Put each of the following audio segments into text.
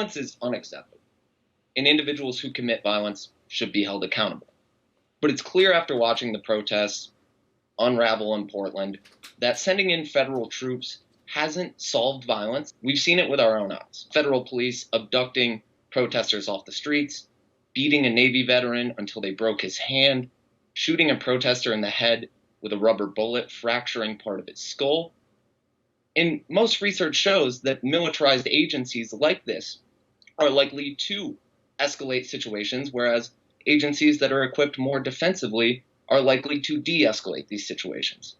Violence is unacceptable, and individuals who commit violence should be held accountable. But it's clear after watching the protests unravel in Portland that sending in federal troops hasn't solved violence. We've seen it with our own eyes. Federal police abducting protesters off the streets, beating a Navy veteran until they broke his hand, shooting a protester in the head with a rubber bullet, fracturing part of his skull. And most research shows that militarized agencies like this are likely to escalate situations, whereas agencies that are equipped more defensively are likely to de-escalate these situations.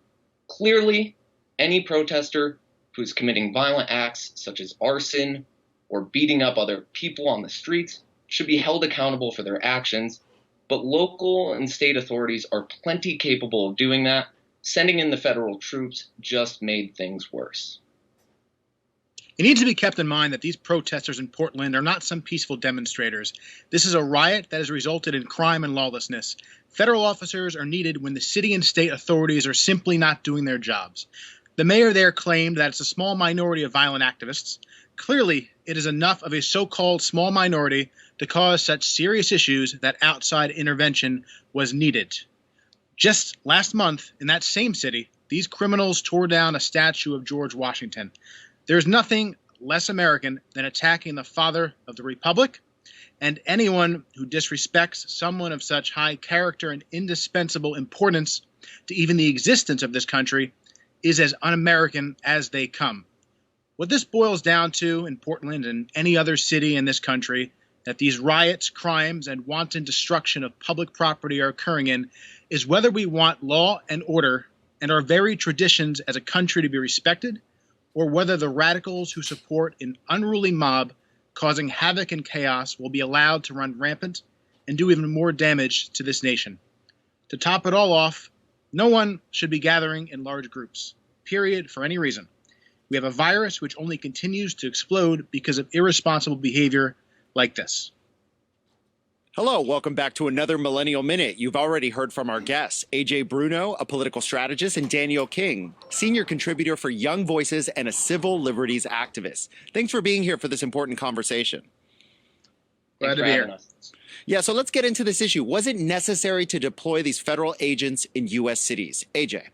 Clearly, any protester who's committing violent acts such as arson or beating up other people on the streets should be held accountable for their actions, but local and state authorities are plenty capable of doing that. Sending in the federal troops just made things worse. It needs to be kept in mind that these protesters in Portland are not some peaceful demonstrators. This is a riot that has resulted in crime and lawlessness. Federal officers are needed when the city and state authorities are simply not doing their jobs. The mayor there claimed that it's a small minority of violent activists. Clearly, it is enough of a so-called small minority to cause such serious issues that outside intervention was needed. Just last month, in that same city, these criminals tore down a statue of George Washington. There's nothing less American than attacking the father of the Republic, and anyone who disrespects someone of such high character and indispensable importance to even the existence of this country is as un-American as they come. What this boils down to in Portland and any other city in this country that these riots, crimes, and wanton destruction of public property are occurring in is whether we want law and order and our very traditions as a country to be respected, or whether the radicals who support an unruly mob causing havoc and chaos will be allowed to run rampant and do even more damage to this nation. To top it all off, no one should be gathering in large groups, period, for any reason. We have a virus which only continues to explode because of irresponsible behavior like this. Hello, welcome back to another Millennial Minute. You've already heard from our guests, Ajay Bruno, a political strategist, and Daniel King, senior contributor for Young Voices and a civil liberties activist. Thanks for being here for this important conversation. Glad to be here. Yeah, so let's get into this issue. Was it necessary to deploy these federal agents in U.S. cities? Ajay.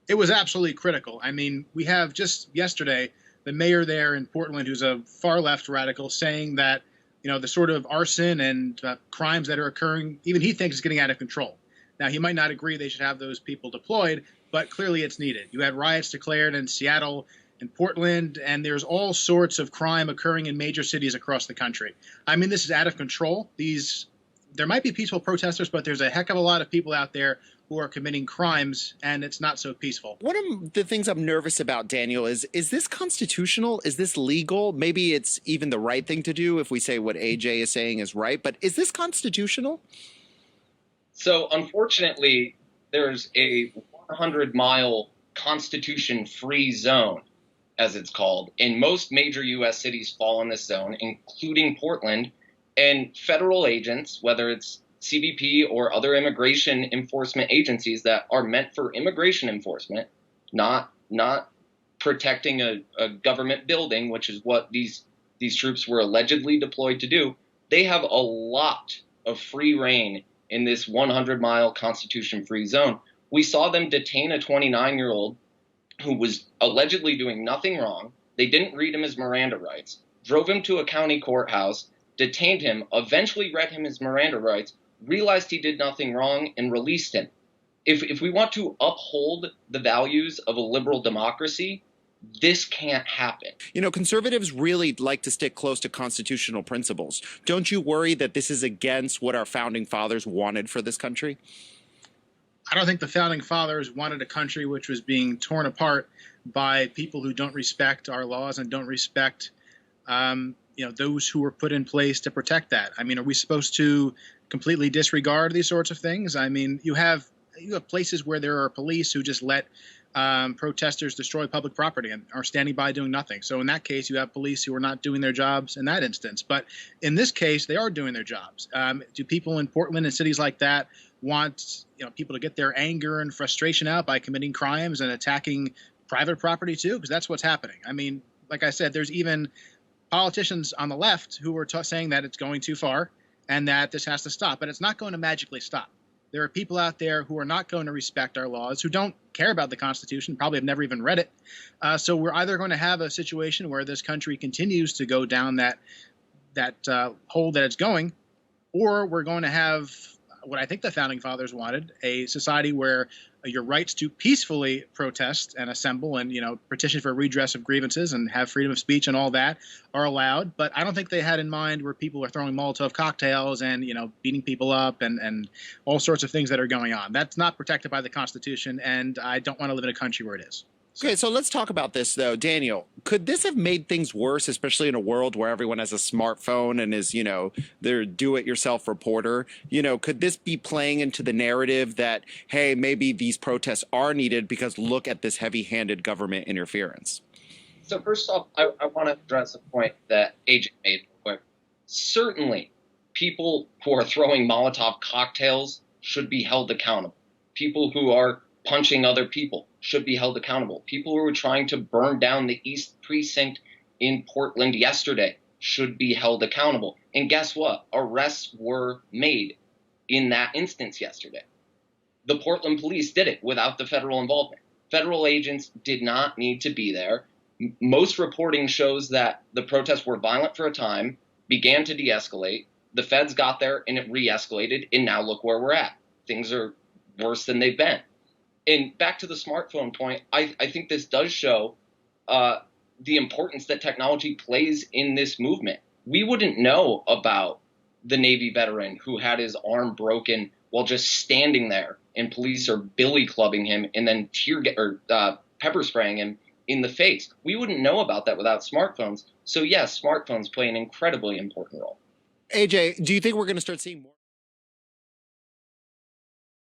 It was absolutely critical. I mean, we have just yesterday the mayor there in Portland, who's a far-left radical, saying that the sort of arson and crimes that are occurring, even he thinks is getting out of control. Now, he might not agree they should have those people deployed, but clearly it's needed. You had riots declared in Seattle and Portland, and there's all sorts of crime occurring in major cities across the country. I mean, this is out of control. There might be peaceful protesters, but there's a heck of a lot of people out there who are committing crimes, and it's not so peaceful. One of the things I'm nervous about, Daniel, is this constitutional? Is this legal? Maybe it's even the right thing to do if we say what AJ is saying is right, but is this constitutional? So unfortunately, there's a 100-mile constitution-free zone, as it's called, and most major U.S. cities fall in this zone, including Portland, and federal agents, whether it's CBP or other immigration enforcement agencies that are meant for immigration enforcement, not protecting a government building, which is what these troops were allegedly deployed to do. They have a lot of free reign in this 100-mile constitution-free zone. We saw them detain a 29-year-old who was allegedly doing nothing wrong. They didn't read him his Miranda rights, drove him to a county courthouse, detained him, eventually read him his Miranda rights, realized he did nothing wrong, and released him. If we want to uphold the values of a liberal democracy, this can't happen. Conservatives really like to stick close to constitutional principles. Don't you worry that this is against what our founding fathers wanted for this country? I don't think the founding fathers wanted a country which was being torn apart by people who don't respect our laws and don't respect those who were put in place to protect that. I mean, are we supposed to completely disregard these sorts of things? I mean, you have places where there are police who just let protesters destroy public property and are standing by doing nothing. So in that case, you have police who are not doing their jobs in that instance. But in this case, they are doing their jobs. Do people in Portland and cities like that want people to get their anger and frustration out by committing crimes and attacking private property too? Because that's what's happening. I mean, like I said, there's even politicians on the left who were saying that it's going too far and that this has to stop. But it's not going to magically stop. There are people out there who are not going to respect our laws, who don't care about the Constitution, probably have never even read it. So we're either going to have a situation where this country continues to go down that hole that it's going, or we're going to have what I think the founding fathers wanted, a society where your rights to peacefully protest and assemble and, petition for redress of grievances and have freedom of speech and all that are allowed. But I don't think they had in mind where people are throwing Molotov cocktails and, beating people up and all sorts of things that are going on. That's not protected by the Constitution, and I don't want to live in a country where it is. Okay, so let's talk about this, though. Daniel, could this have made things worse, especially in a world where everyone has a smartphone and is, their do-it-yourself reporter? Could this be playing into the narrative that, hey, maybe these protests are needed because look at this heavy-handed government interference? So first off, I want to address a point that AJ made real quick. Certainly, people who are throwing Molotov cocktails should be held accountable. People who are punching other people should be held accountable. People who were trying to burn down the East Precinct in Portland yesterday should be held accountable. And guess what? Arrests were made in that instance yesterday. The Portland police did it without the federal involvement. Federal agents did not need to be there. Most reporting shows that the protests were violent for a time, began to de-escalate. The feds got there and it re-escalated. And now look where we're at. Things are worse than they've been. And back to the smartphone point, I think this does show the importance that technology plays in this movement. We wouldn't know about the Navy veteran who had his arm broken while just standing there and police are billy clubbing him and then pepper spraying him in the face. We wouldn't know about that without smartphones. So yes, smartphones play an incredibly important role. AJ, do you think we're going to start seeing more?